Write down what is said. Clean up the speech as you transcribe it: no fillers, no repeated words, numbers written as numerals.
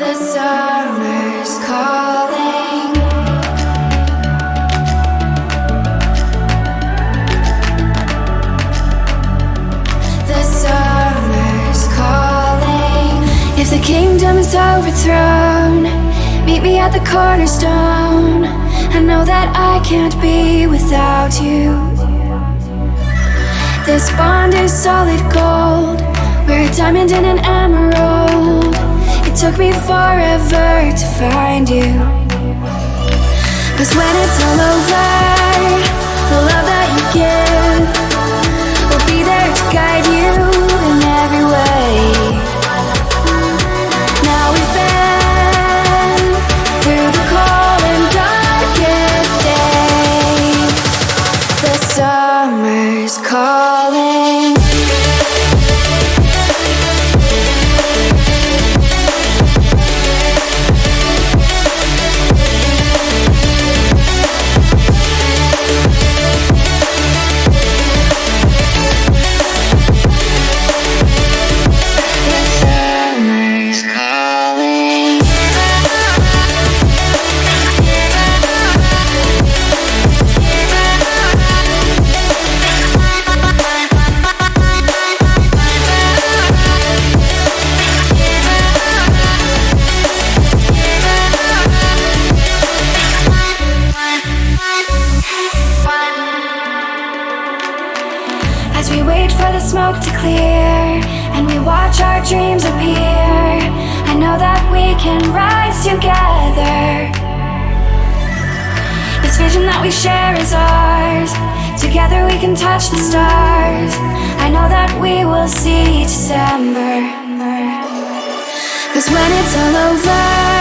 The summer's calling. The summer's calling. If the kingdom is overthrown, meet me at the cornerstone. I know that I can't be without you. This bond is solid gold. We're a diamond and an emerald. It took me forever to find you. 'Cause when it's all over, the love that you give will be there to guide you in every way. Now we've been through the cold and darkest days. The summer's calling. As we wait for the smoke to clear and we watch our dreams appear, I know that we can rise together. This vision that we share is ours. Together we can touch the stars. I know that we will see December. 'Cause when it's all over,